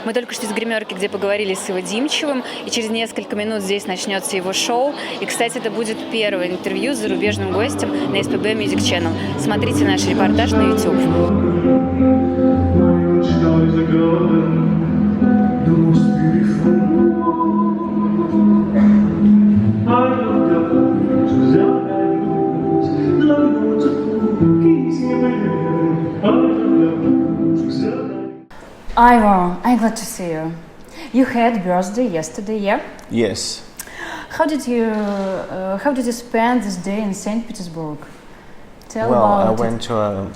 Мы только что из гримерки, где поговорили с IVO Димчевым, и через несколько минут здесь начнется его шоу. И, кстати, это будет первое интервью с зарубежным гостем на СПБ Music Channel. Смотрите наш репортаж на YouTube. Ivo, I'm glad to see you. You had birthday yesterday, yeah? Yes. How did you spend this day in Saint Petersburg? Tell Well, about I went to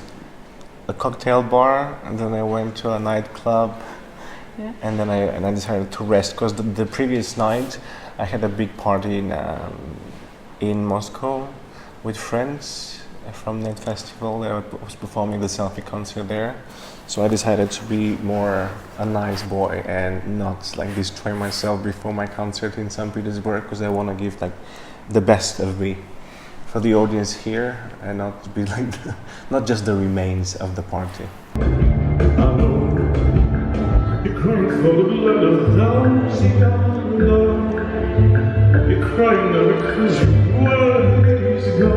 a cocktail bar, and then I went to a nightclub, Yeah. and then I decided to rest because the previous night I had a big party in Moscow with friends from that festival. I was performing the selfie concert there, so I decided to be more a nice boy and not like destroy myself before my concert in St. Petersburg, because I want to give like the best of me for the audience here and not be like not just the remains of the party. You're crying for the blood of those you don't know. You're crying now because you were years ago.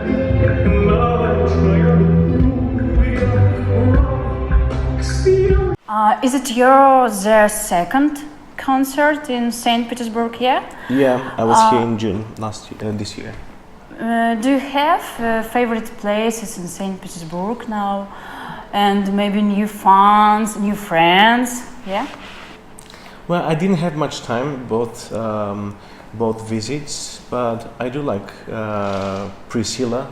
And now I'm trying to prove we are wrong. Still. Is it their second concert in Saint Petersburg? Yeah. Yeah, I was here in June this year. Do you have favorite places in Saint Petersburg now, and maybe new fans, new friends? Yeah. Well, I didn't have much time, both visits, but I do like Priscilla,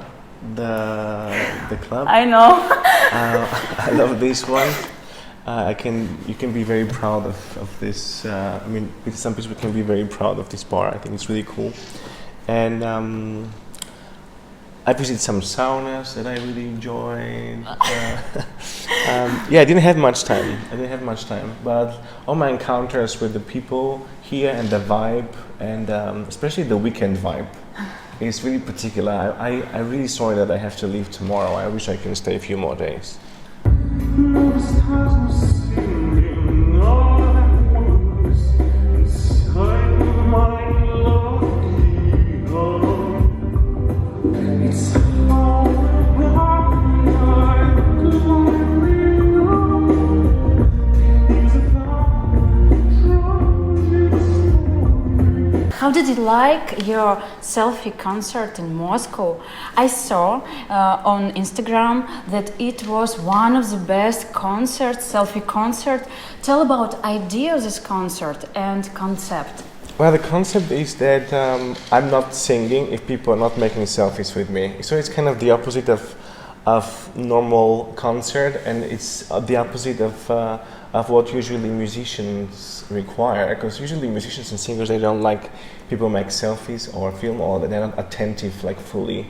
the club. I know. I love this one. You can be very proud of this. I mean, some people can be very proud of this bar. I think it's really cool, and I visited some saunas that I really enjoyed. Yeah, I didn't have much time. But all my encounters with the people here and the vibe, and especially the weekend vibe, is really particular. I'm really sorry that I have to leave tomorrow. I wish I can stay a few more days. No stars were singing all at once inside my lonely heart. It's all around my lonely heart. It's about tragic story. How did you like your selfie concert in Moscow? I saw on Instagram that it was one of the best concerts, selfie concert. Tell about idea of this concert and concept. Well, the concept is that I'm not singing if people are not making selfies with me. So it's kind of the opposite of normal concert, and it's the opposite of what usually musicians require. Because usually musicians and singers, they don't like people make selfies or film, or they're not attentive like fully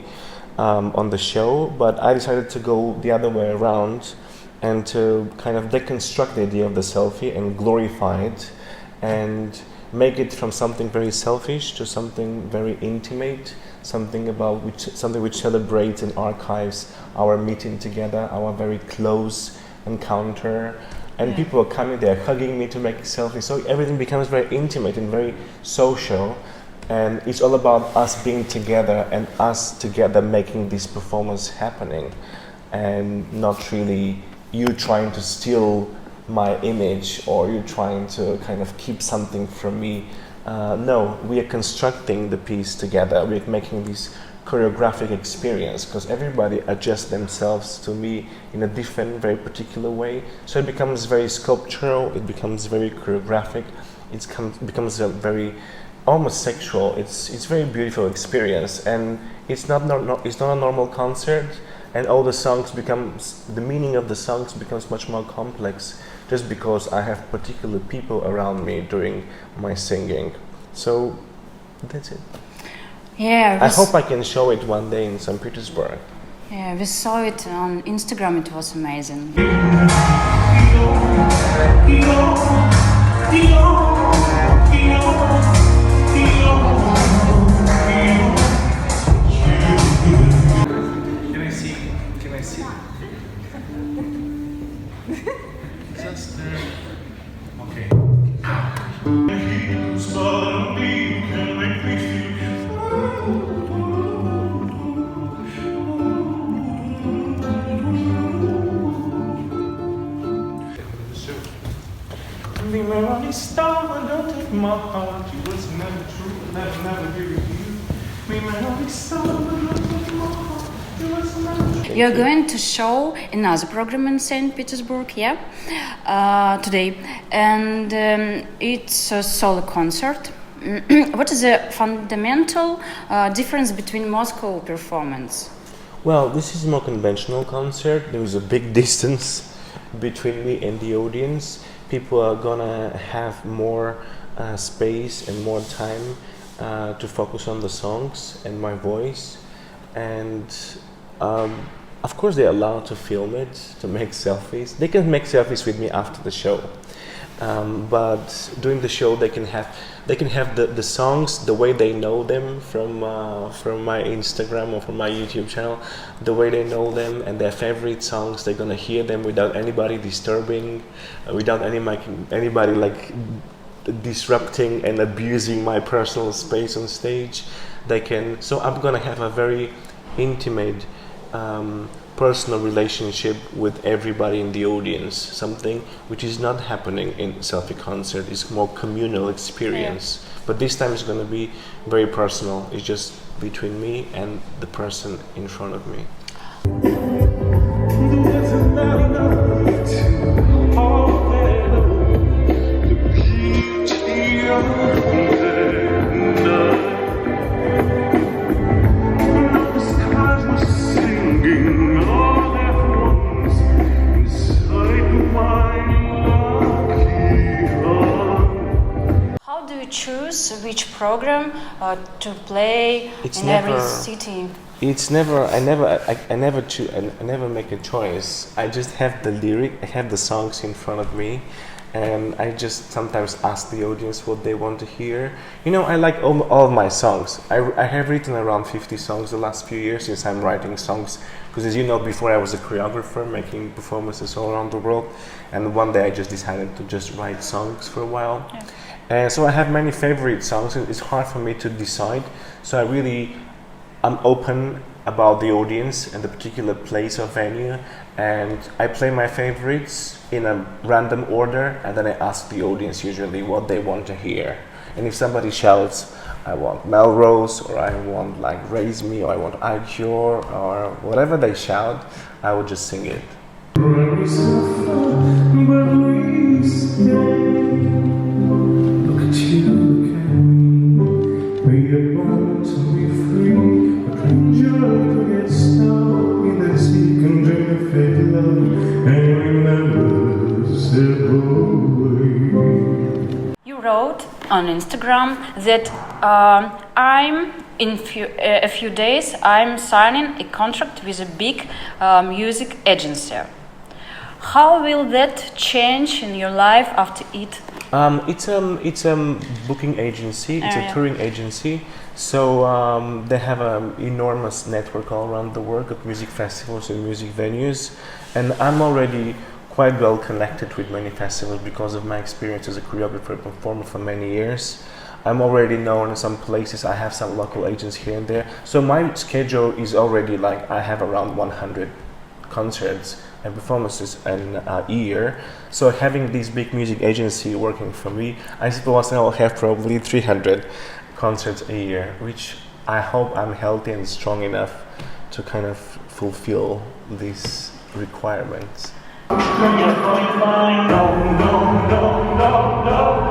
on the show. But I decided to go the other way around and to kind of deconstruct the idea of the selfie and glorify it and make it from something very selfish to something very intimate, something which celebrates and archives our meeting together, our very close encounter. And people are coming, they're hugging me to make selfies, so everything becomes very intimate and very social. And it's all about us being together and us together making this performance happening, and not really you trying to steal my image or you trying to kind of keep something from me. No, we are constructing the piece together. We're making this choreographic experience because everybody adjusts themselves to me in a different, very particular way. So it becomes very sculptural, it becomes very choreographic, it becomes a very almost sexual. It's a very beautiful experience, and it's not a normal concert, and all the songs the meaning of the songs becomes much more complex just because I have particular people around me during my singing. So that's it. Yeah, I hope I can show it one day in St. Petersburg. Yeah, we saw it on Instagram. It was amazing. Can I see? Just He's suddenly can make me Be my only star, don't take my heart. You was never true, never give it to you. Be my only star, don't take my heart. You was never true. You're going to show another program in St. Petersburg, yeah, today, and it's a solo concert. What is the fundamental difference between Moscow performance? Well, this is a more conventional concert. There is a big distance between me and the audience. People are gonna have more space and more time to focus on the songs and my voice. And of course they're allowed to film it, to make selfies. They can make selfies with me after the show. But during the show they can have the songs the way they know them from my Instagram or from my YouTube channel, the way they know them, and their favorite songs. They're gonna hear them without anybody disturbing, without anybody like disrupting and abusing my personal space on stage. So I'm gonna have a very intimate personal relationship with everybody in the audience, something which is not happening in selfie concert. It's more communal experience. Yeah. But this time it's going to be very personal. It's just between me and the person in front of me. Choose which program to play in every city. I never make a choice. I just have the lyric, I have the songs in front of me, and I just sometimes ask the audience what they want to hear. You know, I like all of my songs. I have written around 50 songs the last few years since I'm writing songs, because as you know, before I was a choreographer making performances all around the world, and one day I just decided to just write songs for a while. Yeah. So I have many favorite songs, and it's hard for me to decide. So I'm open about the audience and the particular place or venue, and I play my favorites in a random order, and then I ask the audience usually what they want to hear. And if somebody shouts, I want Melrose, or I want like Raise Me, or I want IVO, or whatever they shout, I will just sing it. You wrote on Instagram that in a few days I'm signing a contract with a big music agency. How will that change in your life after it? It's a booking agency. It's a touring agency. So they have an enormous network all around the world of music festivals and music venues, and I'm already quite well connected with many festivals because of my experience as a choreographer and performer for many years. I'm already known in some places. I have some local agents here and there. So my schedule is already like I have around 100 concerts and performances a year. So having this big music agency working for me, I suppose I will have probably 300 concerts a year, which I hope I'm healthy and strong enough to kind of fulfill these requirements. No, no, no, no, no, no.